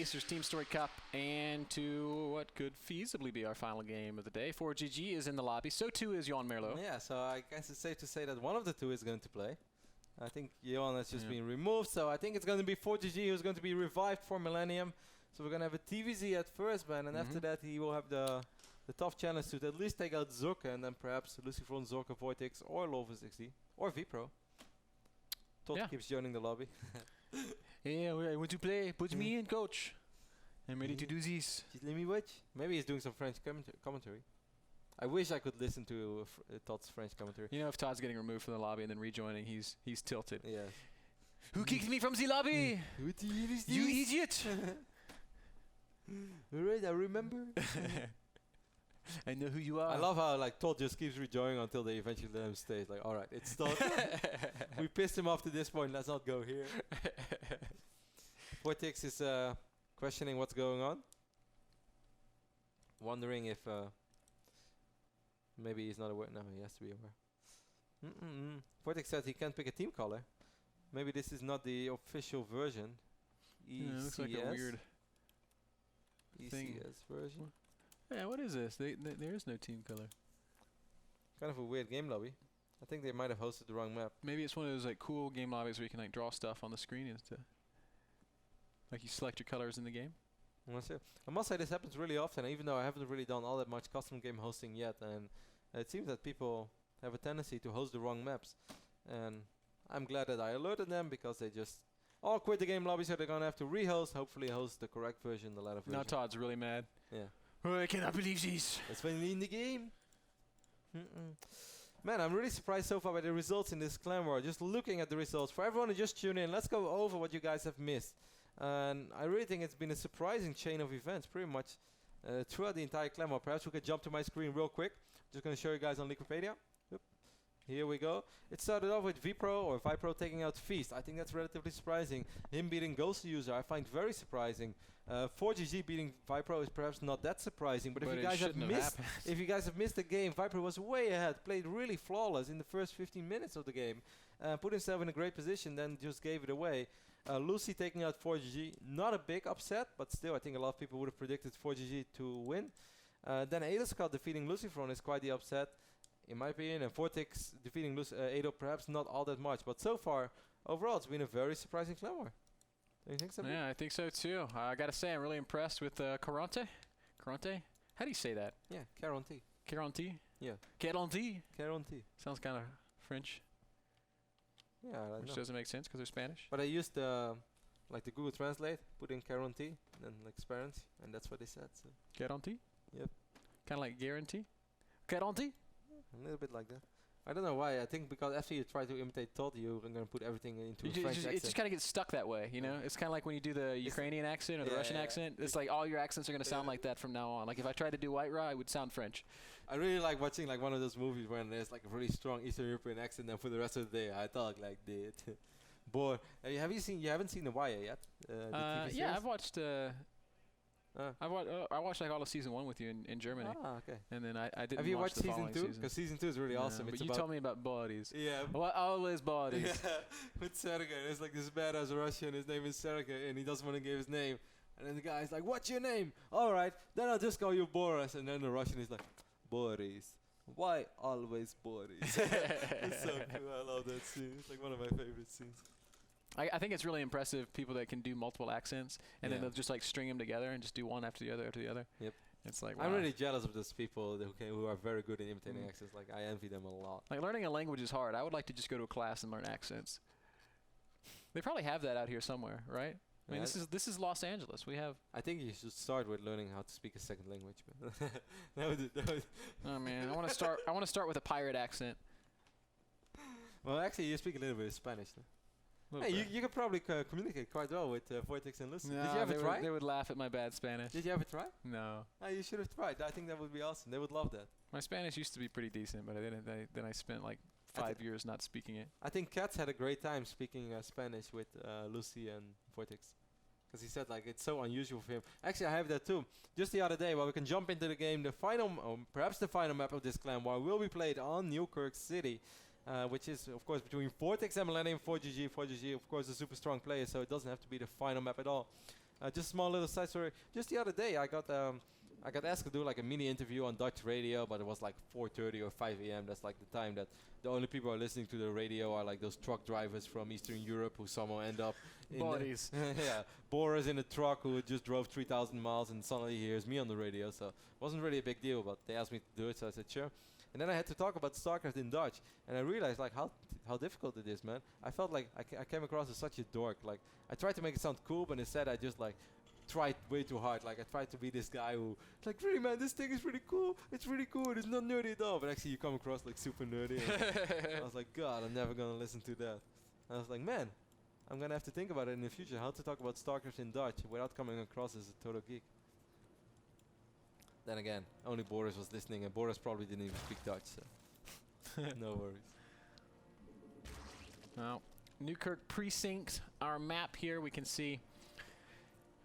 Acer's TeamStory Cup and to what could feasibly be our final game of the day. 4GG is in the lobby, so too is Jan Merlo. Yeah, so I guess it's safe to say that one of the two is going to play. I think Jan has just been removed, so I think it's going to be 4GG who's going to be revived for Millennium. So we're going to have a TVZ at first man, and after that he will have the tough challenge to at least take out Zorka, and then perhaps Lucifron, Zorka, Vortex, or Lova60, or Vipro. Todd keeps joining the lobby. Yeah, I want to play. Put me in, coach. I'm ready to do this. Just let me watch. Maybe he's doing some French commentary. I wish I could listen to Todd's French commentary. You know, if Todd's getting removed from the lobby and then rejoining, he's tilted. Yeah. Who kicked me from the lobby? What the hell is this? You idiot! Alright, I remember. I know who you are. I love how like Todd just keeps rejoining until they eventually let him stay. It's like, alright, it's Todd. We pissed him off to this point. Let's not go here. Vortex is questioning what's going on. Wondering if maybe he's not aware. No, he has to be aware. Vortex says he can't pick a team color. Maybe this is not the official version. Yeah, it looks like a weird ECS version. Yeah, what is this? There is no team color. Kind of a weird game lobby. I think they might have hosted the wrong map. Maybe it's one of those like cool game lobbies where you can like draw stuff on the screen instead. Like you select your colors in the game. I must say this happens really often, even though I haven't really done all that much custom game hosting yet. And it seems that people have a tendency to host the wrong maps. And I'm glad that I alerted them because they just all quit the game lobby, so they're going to have to rehost, hopefully host the correct version, the latter version. Now Todd's really mad. Yeah. Oh, I cannot believe this. That's finally in the game. Man, I'm really surprised so far by the results in this clan war. Just looking at the results. For everyone who just tuned in, let's go over what you guys have missed. And I really think it's been a surprising chain of events, pretty much throughout the entire clan war. Perhaps we could jump to my screen real quick. Just going to show you guys on Liquipedia. Yep. Here we go. It started off with Vipro taking out Feast. I think that's relatively surprising. Him beating Ghost User I find very surprising. 4GG beating Vipro is perhaps not that surprising, but if you guys have missed the game, Vipro was way ahead, played really flawless in the first 15 minutes of the game, put himself in a great position, then just gave it away. Lucy taking out 4GG, not a big upset, but still I think a lot of people would have predicted 4GG to win. Then Adelscott defeating Lucifron is quite the upset, in my opinion, and Vortex defeating Ado perhaps not all that much, but so far, overall, it's been a very surprising clan war. Don't you think so? Yeah, I think so too. I gotta say, I'm really impressed with Caronte. Caronte? How do you say that? Yeah, Caronte. Caronte? Yeah. Caronte? Caronte. Sounds kind of French. Yeah, I Which know. doesn't make sense because they're Spanish. But I used like the Google Translate, put in Caronte, and then like Sparent, and that's what they said. So. Caronte? Yep. Kind of like guarantee? Caronte? A little bit like that. I don't know why. I think because after you try to imitate Todd, you're going to put everything into a French accent. It just kind of gets stuck that way, you know? It's kind of like when you do the Ukrainian accent or the Russian accent. It's like all your accents are going to sound like that from now on. Like if I tried to do White Raw, I would sound French. I really like watching like one of those movies where there's like a really strong Eastern European accent, and for the rest of the day I talk like that. Boy, you haven't seen The Wire yet? Yeah, I've watched... I watched like all of season 1 with you in Germany. Ah, okay. And then I didn't. Have you watched the season 2? Because season 2 is really awesome. But you told me about bodies. Yeah. Well, always bodies. Yeah. With Sergey, there's like this badass Russian. His name is Sergey, and he doesn't want to give his name. And then the guy's like, "What's your name?" All right, then I'll just call you Boris. And then the Russian is like, "Boris. Why always Boris?" It's so cool. I love that scene. It's like one of my favorite scenes. I think it's really impressive people that can do multiple accents and then they'll just like string them together and just do one after the other after the other. Yep. It's like, wow. I'm really jealous of those people who are very good at imitating accents. Like I envy them a lot. Like learning a language is hard. I would like to just go to a class and learn accents. They probably have that out here somewhere, right? I mean, this is Los Angeles. We have. I think you should start with learning how to speak a second language. Oh man, I want to start with a pirate accent. Well, actually, you speak a little bit of Spanish. Though. Hey, you could probably communicate quite well with Vortex and Lucy. No, did you ever try? They would laugh at my bad Spanish. Did you ever try? No. Oh, you should have tried. I think that would be awesome. They would love that. My Spanish used to be pretty decent, but then I spent like 5 years not speaking it. I think Katz had a great time speaking Spanish with Lucy and Vortex. Because he said like it's so unusual for him. Actually, I have that too. Just the other day, while we can jump into the game, the final, perhaps the final map of this clan war will be played on Newkirk City. Which is, of course, between Vortex and Millennium. 4GG, of course, a super strong player, so it doesn't have to be the final map at all. Just a small little side story. Just the other day, I got asked to do like a mini interview on Dutch radio, but it was like 4:30 or 5 a.m. That's like the time that the only people who are listening to the radio are like those truck drivers from Eastern Europe who somehow end up in Bodies. yeah, Boris in a truck who just drove 3,000 miles and suddenly hears me on the radio. So it wasn't really a big deal, but they asked me to do it, so I said sure. And then I had to talk about StarCraft in Dutch, and I realized like how difficult it is, man. I felt like I came across as such a dork. Like I tried to make it sound cool, but instead I just like tried way too hard. Like I tried to be this guy who like, really man, this thing is really cool. It's really cool. It's not nerdy at all. But actually you come across like super nerdy. I was like, God, I'm never gonna listen to that. And I was like, man, I'm gonna have to think about it in the future, how to talk about StarCraft in Dutch without coming across as a total geek. Then again, only Boris was listening, and Boris probably didn't even speak Dutch, so no worries. Well, Newkirk Precinct, our map here, we can see,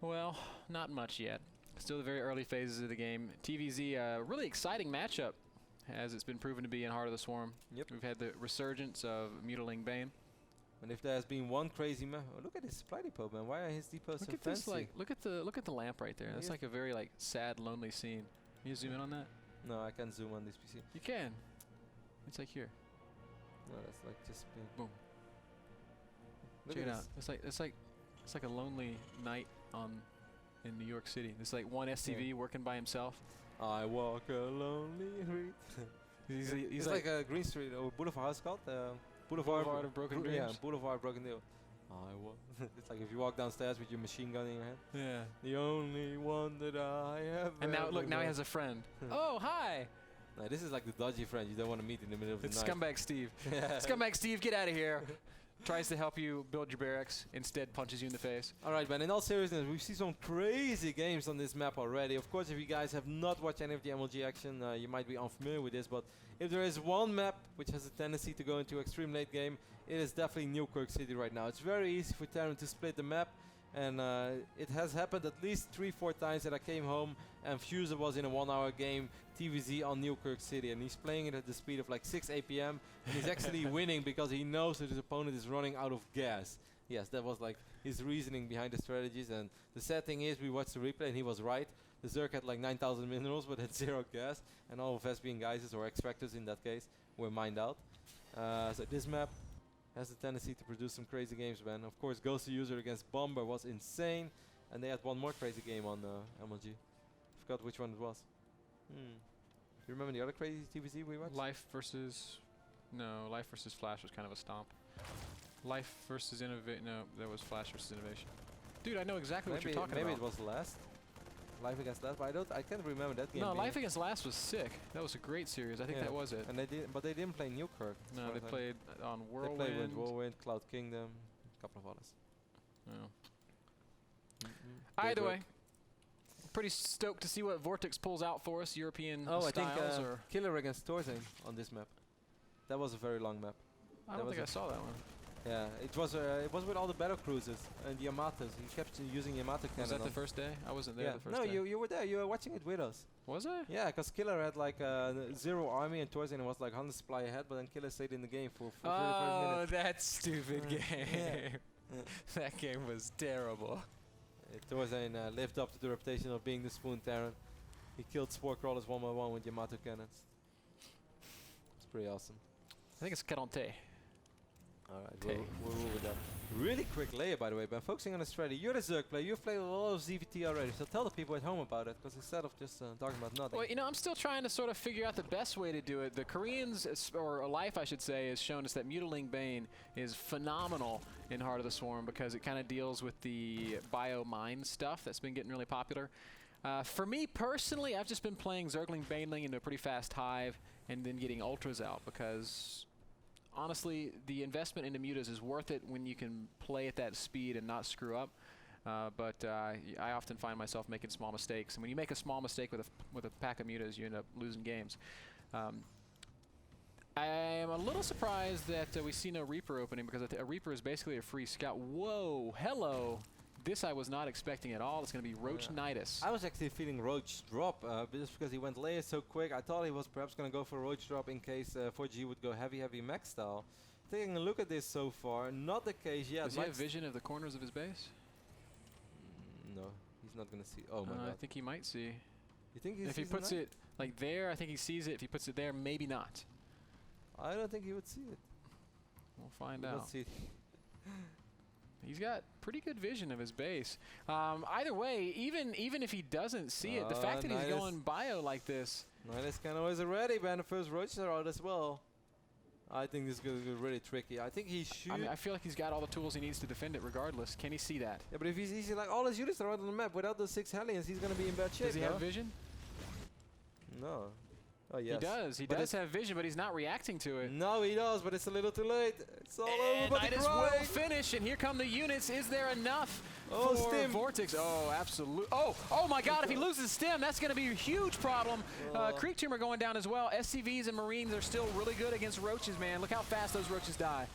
well, not much yet. Still the very early phases of the game. TVZ, really exciting matchup, as it's been proven to be in Heart of the Swarm. Yep. We've had the resurgence of Mutiling Bane. And if there's been one crazy map, oh, look at his supply depot, man. Why are his depots so Look at fancy? this, like, look at the lamp right there. That's Yeah. like a very like sad, lonely scene. Can you zoom in on that? No, I can't zoom on this PC. You can. It's like here. No, that's like just Boom. Look Check at it this. out. It's like a lonely night in New York City. There's like one SCV working by himself. I walk a lonely street. He's It's like a Green Street or Boulevard. How's it called? Boulevard of Broken Dreams. Yeah, Boulevard Broken Dreams. It's like if you walk downstairs with your machine gun in your hand. Yeah. The only one that I have. And now look, now he ever has a friend. Oh, hi. No, this is like the dodgy friend you don't want to meet in the middle of It's the night. Scumbag Steve. Yeah. Scumbag Steve, get out of here. Tries to help you build your barracks, instead punches you in the face. All right, man. In all seriousness, we've seen some crazy games on this map already. Of course, if you guys have not watched any of the MLG action, you might be unfamiliar with this. But if there is one map which has a tendency to go into extreme late game, it is definitely Newkirk City right now. It's very easy for Terran to split the map. And it has happened at least 3-4 times that I came home and Fuser was in a 1-hour game, TVZ on Newkirk City, and he's playing it at the speed of like 6 APM, and he's actually winning because he knows that his opponent is running out of gas. Yes, that was like his reasoning behind the strategies, and the sad thing is we watched the replay and he was right. The Zerg had like 9,000 minerals but had 0 gas, and all of Vespian geysers, or extractors in that case, were mined out. So this map has the tendency to produce some crazy games, man. Of course, Ghost User against Bomber was insane, and they had one more crazy game on MLG. Forgot which one it was. You remember the other crazy TVZ we watched? Life versus Flash was kind of a stomp. Life versus Innovation. No, that was Flash versus Innovation. Dude, I know exactly what you're talking about. Maybe it was Last. Life against Last, but I can't remember that game. No, Life Against Last was sick. That was a great series. I think that was it. And they didn't play Newkirk. No, they played on Whirlwind. They played with Whirlwind, Cloud Kingdom, a couple of others. No. Either way, pretty stoked to see what Vortex pulls out for us. European styles. I think or Killer against Torzane on this map. That was a very long map. I don't think I saw that one. Yeah, it was with all the battle cruisers and the Yamatas. He kept using Yamato cannon. Was that the first day? I wasn't there the first no, day. you were there. You were watching it with us. Was I? Yeah, because Killer had like 0 army and Torzane was like 100 supply ahead, but then Killer stayed in the game for 35 minutes. Oh, that stupid game. That game was terrible. Torzane lived up to the reputation of being the Spoon Terran. He killed Spore Crawlers 1 by 1 with Yamato cannons. It's pretty awesome. I think it's Carante. Alright, we'll rule with that. Really quick layer, by the way, Ben. Focusing on Australia. You're the Zerg player. You've played a lot of ZVT already, so tell the people at home about it, because instead of just talking about nothing. Well, you know, I'm still trying to sort of figure out the best way to do it. The Koreans, or Life, I should say, has shown us that Mutiling Bane is phenomenal in Heart of the Swarm because it kind of deals with the bio-mine stuff that's been getting really popular. For me personally, I've just been playing Zergling Baneling into a pretty fast hive and then getting Ultras out because honestly, the investment into mutas is worth it when you can play at that speed and not screw up. But I often find myself making small mistakes, and when you make a small mistake with a pack of mutas, you end up losing games. I am a little surprised that we see no Reaper opening because a Reaper is basically a free scout. Whoa, hello. This I was not expecting at all. It's going to be Roach-nitis. I was actually feeling Roach drop just because he went layer so quick. I thought he was perhaps going to go for Roach drop in case 4G would go heavy mech style. Taking a look at this so far, not the case yet. Does he have vision of the corners of his base? No. He's not gonna see. Oh my god. I think he might see. You think he If he sees the puts knight? it like there, I think he sees it. If he puts it there, maybe not. I don't think he would see it. We'll find Let's out. see. He's got pretty good vision of his base. Either way, even if he doesn't see it, the fact that he's going bio like this. Nidus kind of always ready, man. The first roaches are out as well. I think this is going to be really tricky. I think he should. I mean, I feel like he's got all the tools he needs to defend it regardless. Can he see that? Yeah, but if he's easy, like all his units are out on the map without those 6 Hellions, he's going to be in bad shape. Does he have vision? No. Oh, yes. He does. He does have vision, but he's not reacting to it. No, he does, but it's a little too late. It's all over, but Nidus will finish, and here come the units. Is there enough for Stim. Vortex? Oh, absolutely. Oh my God, if he loses Stim, that's going to be a huge problem. Creep Tumor going down as well. SCVs and Marines are still really good against Roaches, man. Look how fast those Roaches die.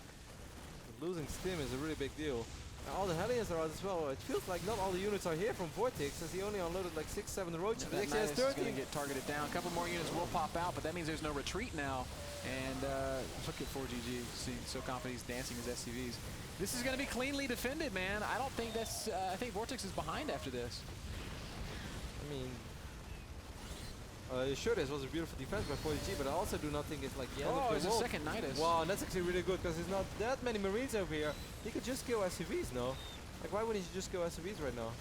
Losing Stim is a really big deal. All the Hellions are out as well. It feels like not all the units are here from Vortex, as he only unloaded like 6, 7 roaches. Yeah, but actually has Nidus is 13. going to get targeted down. A couple more units will pop out, but that means there's no retreat now. And look at 4GG, see, so confident he's dancing his SCVs. This is going to be cleanly defended, man. I don't think that's. I think Vortex is behind after this. I mean, sure, this was a beautiful defense by 40G, but I also do not think it's like the end of the it's a world. second Nidus. Wow, and that's actually really good because there's not that many Marines over here. He could just kill SCVs, no? Like, why wouldn't he just kill SCVs right now?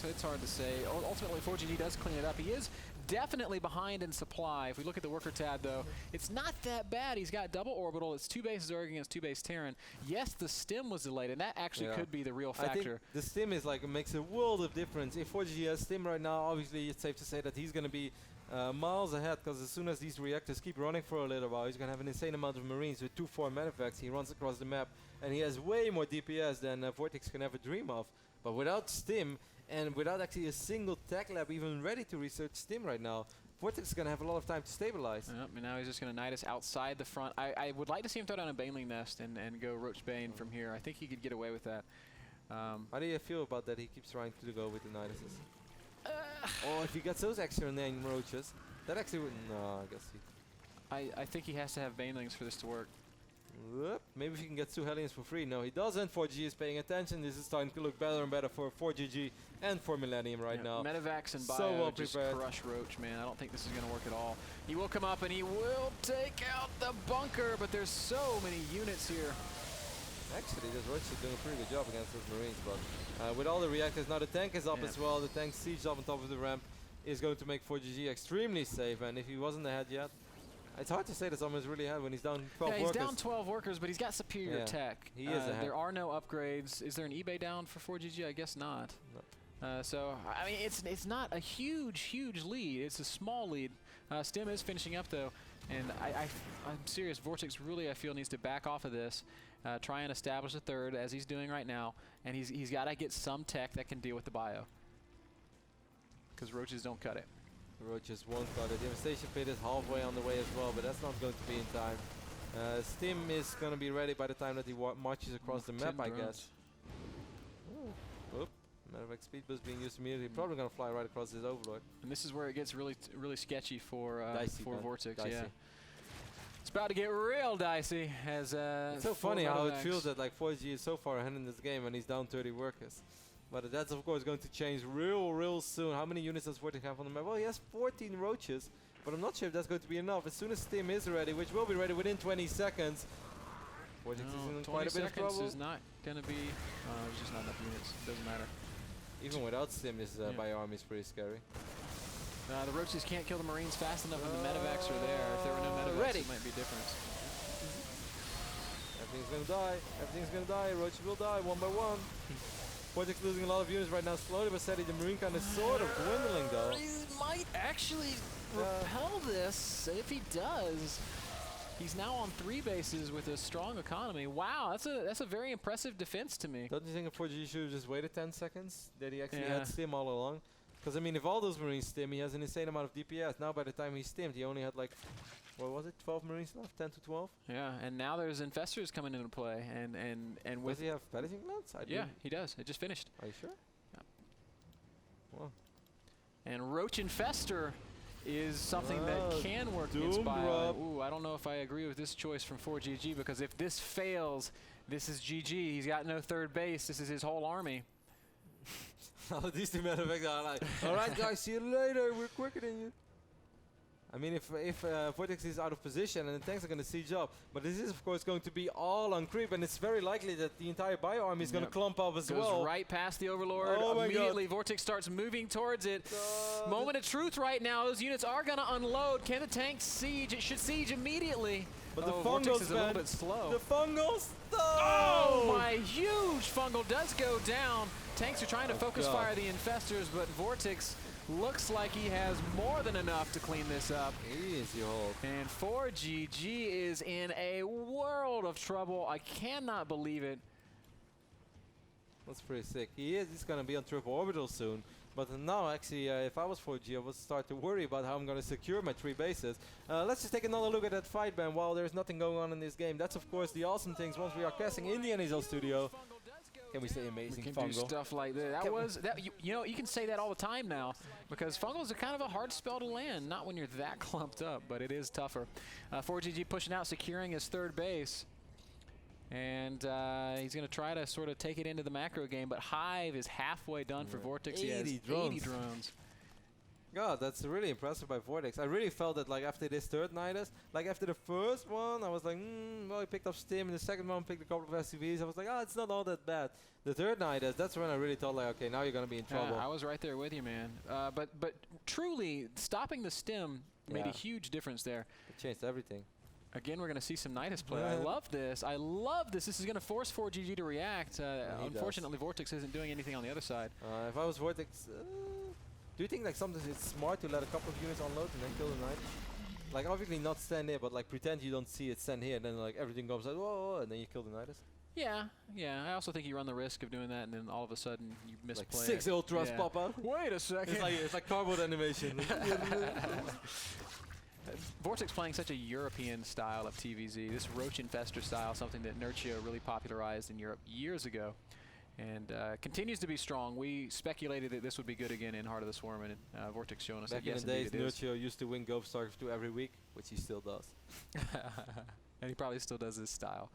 It's hard to say. Ultimately, 4GG does clean it up. He is definitely behind in supply. If we look at the worker tab, though, it's not that bad. He's got double orbital. It's 2 base Zerg against 2 base Terran. Yes, the stim was delayed, and that actually could be the real factor. I think the stim is like makes a world of difference. If 4GG has stim right now, obviously it's safe to say that he's going to be miles ahead, because as soon as these reactors keep running for a little while, he's going to have an insane amount of Marines with 2-4 medevacs. He runs across the map, and he has way more DPS than Vortex can ever dream of. But without stim, and without actually a single tech lab even ready to research stim right now, Vortex is going to have a lot of time to stabilize. Yep, and now he's just going to Nidus outside the front. I would like to see him throw down a Baneling Nest and go Roach Bane from here. I think he could get away with that. How do you feel about that? He keeps trying to go with the Niduses. Oh, if he gets those extra 9 roaches, that actually would... No, I guess he... I think he has to have Banelings for this to work. Whoop. Maybe if he can get 2 Hellions for free. No, he doesn't. 4GG is paying attention. This is starting to look better and better for 4GG and for Millennium right now. Medevacs and Bio so well just prepared. crush Roach, man. I don't think this is going to work at all. He will come up and he will take out the bunker, but there's so many units here. Actually, this Roach is doing a pretty good job against those Marines, but with all the reactors, now the tank is up as well. The tank siege up on top of the ramp is going to make 4GG extremely safe, and if he wasn't ahead yet, it's hard to say that someone's really ahead when he's down 12 workers. Yeah, he's down 12 workers, but he's got superior tech. He is ahead. There are no upgrades. Is there an eBay down for 4GG? I guess not. No. So, I mean, it's not a huge lead. It's a small lead. Stim is finishing up, though, and I'm serious. Vortex really, I feel, needs to back off of this, try and establish a third, as he's doing right now, and he's got to get some tech that can deal with the bio, because Roaches don't cut it. The Roaches won't cut it. The Devastation Pit is halfway on the way as well, but that's not going to be in time. Stim is going to be ready by the time that he marches across the map, I guess. Oop. Medevac speed boost being used immediately. Probably going to fly right across this Overlord. And this is where it gets really sketchy for Vortex. Dicey. Yeah. It's about to get real dicey. As it's so funny how it feels that like 4G is so far ahead in this game and he's down 30 workers. But that's of course going to change real soon. How many units does Vortex have on the map? Well, he has 14 roaches, but I'm not sure if that's going to be enough. As soon as Stim is ready, which will be ready within 20 seconds, Vortex is in quite a bit of trouble. 20 seconds is not going to be, there's just not enough units. It doesn't matter. Even without Stim, his bio army is pretty scary. The Roaches can't kill the Marines fast enough when the medevacs are there. If there were no medevacs, it might be different. Everything's going to die. Everything's going to die. Roaches will die one by one. Vortex losing a lot of units right now, slowly but steady. The Marine count is sort of dwindling, though. He might actually repel this. If he does, he's now on 3 bases with a strong economy. Wow, that's a very impressive defense to me. Don't you think a 4G should have just waited 10 seconds? That he actually had Stim all along? Because, I mean, if all those Marines stim, he has an insane amount of DPS. Now, by the time he stimmed, he only had, like, what was it, 12 Marines left? 10 to 12? Yeah, and now there's Infestors coming into play. And with does he have Vanishing Lance? Yeah, he does. It just finished. Are you sure? Yeah. Wow. And Roach Infestor is something that can work against Bio. Ooh, I don't know if I agree with this choice from 4GG, because if this fails, this is GG. He's got no third base. This is his whole army. These two matter of fact are like, all right, guys, see you later. We're quicker than you. I mean, if Vortex is out of position and the tanks are going to siege up, but this is of course going to be all on creep, and it's very likely that the entire bio army is going to clump up as well. Goes right past the Overlord. Oh Immediately, Vortex starts moving towards it. Moment of truth right now. Those units are going to unload. Can the tank siege? It should siege immediately. But the Vortex fungals, is a little bit slow. The fungals. Oh, my huge fungal does go down. Tanks are trying to focus fire the infestors, but Vortex looks like he has more than enough to clean this up. Easy hold. And 4GG is in a world of trouble. I cannot believe it. That's pretty sick. He's going to be on triple orbital soon. But now, actually, if I was 4G, I would start to worry about how I'm going to secure my 3 bases. Let's just take another look at that fight, man, while there's nothing going on in this game. That's, of course, the awesome things once we are casting in the NASL studio. Can we say amazing we can fungal? do stuff like that. You know, you can say that all the time now, because fungals are kind of a hard spell to land. Not when you're that clumped up, but it is tougher. 4GG pushing out, securing his 3rd base. And he's going to try to sort of take it into the macro game, but Hive is halfway done for Vortex. 80 drones. 80 drones. God, that's really impressive by Vortex. I really felt that, like, after this 3rd Nidus, like, after the first one, I was like, well, he picked up Stim, and the second one picked a couple of SCVs. I was like, it's not all that bad. The 3rd Nidus, that's when I really thought, like, okay, now you're going to be in trouble. I was right there with you, man. But truly, stopping the Stim made a huge difference there. It changed everything. Again, we're going to see some Nidus play. I love this. I love this. This is going to force 4GG to react. Unfortunately, Vortex isn't doing anything on the other side. If I was Vortex, do you think like sometimes it's smart to let a couple of units unload and then kill the Nidus? Like obviously not stand here, but like pretend you don't see it, stand here, and then like everything goes like whoa, and then you kill the Nidus. Yeah. I also think you run the risk of doing that, and then all of a sudden you misplay. Like 6 ultras pop out. Wait a second. It's like cardboard animation. Vortex playing such a European style of TVZ, this Roach Infestor style, something that Nerchio really popularized in Europe years ago, and continues to be strong. We speculated that this would be good again in Heart of the Swarm, and Vortex showing us Back that yes, in the days, indeed it is. Nerchio used to win Go Starcraft II every week, which he still does. And he probably still does his style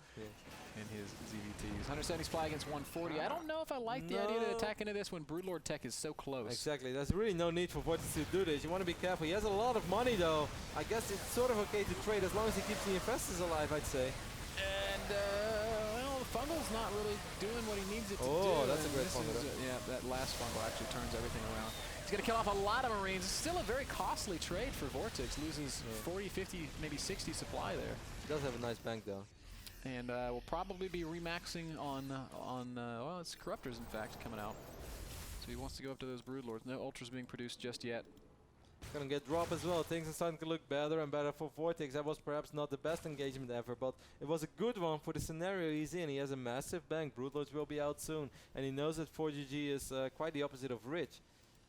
in his ZVTs. 170 supply against 140. I don't know if I like the idea to attack into this when Broodlord Tech is so close. Exactly. There's really no need for Vortex to do this. You want to be careful. He has a lot of money, though. I guess it's sort of okay to trade as long as he keeps the infestors alive, I'd say. And, well, the fungal's not really doing what he needs it to do. Oh, that's a great fungal. Yeah, that last fungal actually turns everything around. He's going to kill off a lot of Marines. It's still a very costly trade for Vortex. Loses 40, 50, maybe 60 supply there. He does have a nice bank, though. And we'll probably be remaxing on well, it's Corruptors, in fact, coming out. So he wants to go up to those Broodlords. No Ultras being produced just yet. Gonna get drop as well. Things are starting to look better and better for Vortex. That was perhaps not the best engagement ever, but it was a good one for the scenario he's in. He has a massive bank. Broodlords will be out soon, and he knows that 4GG is quite the opposite of rich.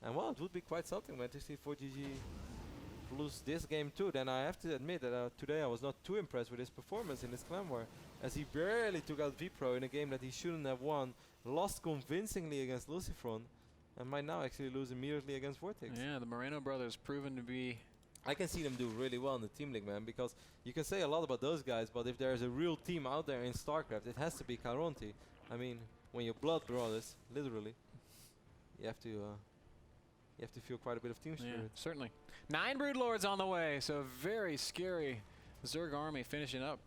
And well, it would be quite something, man, to see 4GG lose this game too. Then I have to admit that today I was not too impressed with his performance in this clan war, as he barely took out vPro in a game that he shouldn't have won, lost convincingly against Lucifron, and might now actually lose immediately against Vortex. Yeah, the Moreno brothers proven to be... I can see them do really well in the Team League, man, because you can say a lot about those guys, but if there's a real team out there in StarCraft, it has to be Caronte. I mean, when you're blood brothers, literally, you have to feel quite a bit of team spirit. Yeah, certainly. 9 Broodlords on the way, so very scary Zerg army finishing up.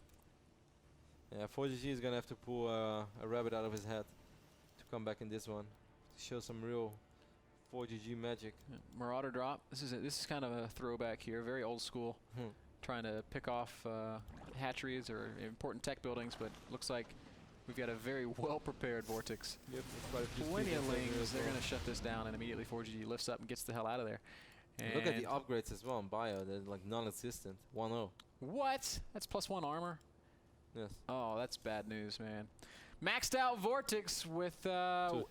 Yeah, 4GG is going to have to pull a rabbit out of his hat to come back in this one. To show some real 4GG magic. Yeah, Marauder drop. This is kind of a throwback here, very old school. Trying to pick off hatcheries or important tech buildings, but looks like we've got a very well-prepared Vortex. Yep, plenty of lings. They're going to shut this down, and immediately 4GG lifts up and gets the hell out of there. And look at the upgrades as well in bio. They're like non-existent. 1-0. What? That's +1 armor? Yes. Oh, that's bad news, man. Maxed out Vortex with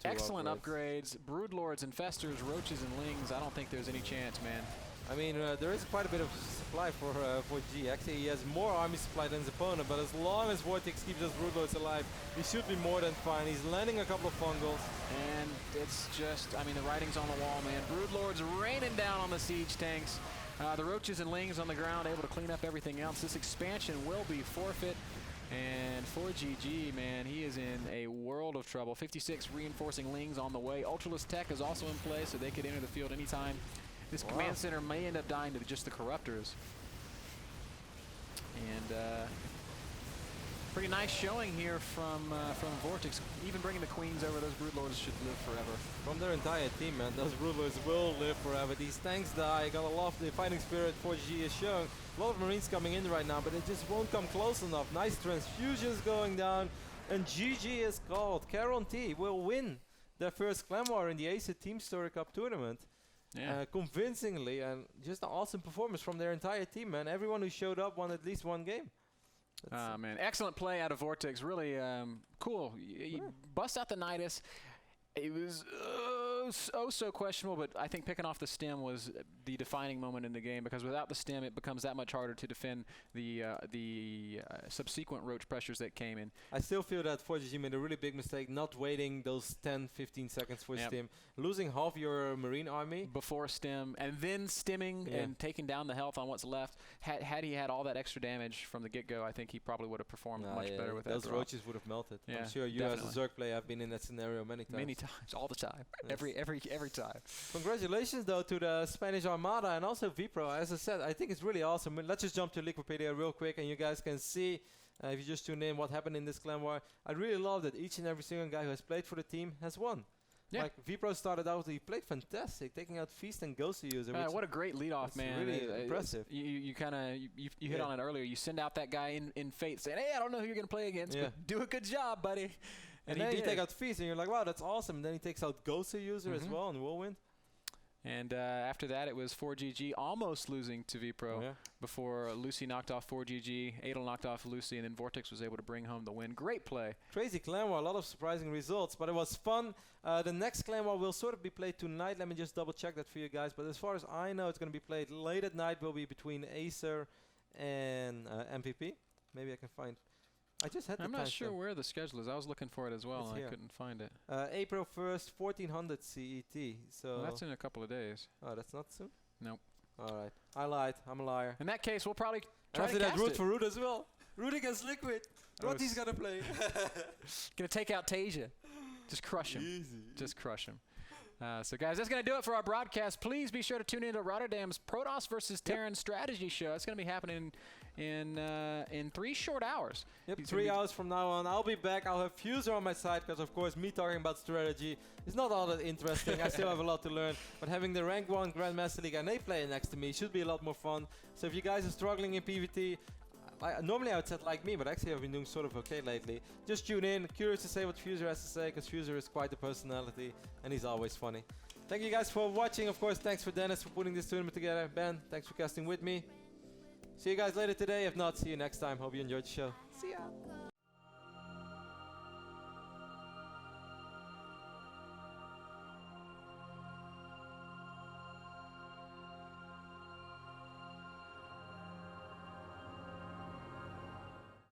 excellent upgrades. Broodlords, Infestors, Roaches, and Lings. I don't think there's any chance, man. I mean, there is quite a bit of supply for G. Actually, he has more army supply than his opponent, but as long as Vortex keeps those Broodlords alive, he should be more than fine. He's landing a couple of fungals. And it's just, I mean, the writing's on the wall, man. Broodlords raining down on the siege tanks. The Roaches and Lings on the ground able to clean up everything else. This expansion will be forfeit. And 4GG, man, he is in a world of trouble. 56 reinforcing Lings on the way. Ultraless Tech is also in play, so they could enter the field anytime. This command center may end up dying to just the Corruptors. And pretty nice showing here from Vortex. Even bringing the Queens over, those Broodlords should live forever. From their entire team, man, those Broodlords will live forever. These tanks die. Gotta love the fighting spirit 4GG is showing. A lot of Marines coming in right now, but it just won't come close enough. Nice transfusions going down, and GG is called. Caron T will win their first Clan War in the Acer TeamStory Cup tournament. Yeah. Convincingly, and just an awesome performance from their entire team, man. Everyone who showed up won at least one game. Man, excellent play out of Vortex. Really cool. You bust out the Nidus. It was so questionable, but I think picking off the stem was the defining moment in the game, because without the stem, it becomes that much harder to defend the subsequent roach pressures that came in. I still feel that 4GG made a really big mistake not waiting those 10-15 seconds for stem. Losing half your Marine army before stem, and then stemming and taking down the health on what's left. Had he had all that extra damage from the get-go, I think he probably would have performed much better with that. Those roaches would have melted. Yeah, I'm sure you as a Zerg player have been in that scenario many times. Many times, all the time, every time. Congratulations though to the Spanish Armada and also Vipro. As I said, I think it's really awesome. Let's just jump to Liquipedia real quick, and you guys can see, if you just tune in, what happened in this clan war. I really love that each and every single guy who has played for the team has won. Yeah. Like Vipro started out, he played fantastic, taking out Feast and Ghosty User. What a great lead-off, man. Really impressive. You kind of hit on it earlier. You send out that guy in Fate saying, hey, I don't know who you're going to play against, but do a good job, buddy. And then you take out Feast, and you're like, wow, that's awesome. And then he takes out Ghosty User as well on Whirlwind. And after that, it was 4GG almost losing to Vipro before Lucy knocked off 4GG, Adel knocked off Lucy, and then Vortex was able to bring home the win. Great play. Crazy clan war, a lot of surprising results, but it was fun. The next clan war will sort of be played tonight. Let me just double check that for you guys. But as far as I know, it's going to be played late at night. Will be between Acer and MVP. Maybe I can find. I just had. I'm not sure where the schedule is. I was looking for it as well, and I couldn't find it. April 1st, 1400 CET. So well, that's in a couple of days. Oh, that's not soon? Nope. All right. I lied. I'm a liar. In that case, we'll probably try after to that, cast root it. for root as well. Root against Liquid. Rotty's gonna play. Gonna take out Tasia. Just crush him. Easy. Just crush him. So guys, that's going to do it for our broadcast. Please be sure to tune in to RotterdaM's Protoss versus Terran strategy show. It's going to be happening in 3 short hours. Yep, 3 hours from now on. I'll be back. I'll have Fuser on my side because, of course, me talking about strategy is not all that interesting. I still have a lot to learn. But having the Rank 1 Grandmaster League and they play next to me should be a lot more fun. So if you guys are struggling in PvT, normally I would say like me, but actually I've been doing sort of okay lately. Just tune in. Curious to say what Fuser has to say, because Fuser is quite a personality and he's always funny. Thank you guys for watching. Of course, thanks for Dennis for putting this tournament together. Ben, thanks for casting with me. See you guys later today. If not, see you next time. Hope you enjoyed the show. See ya.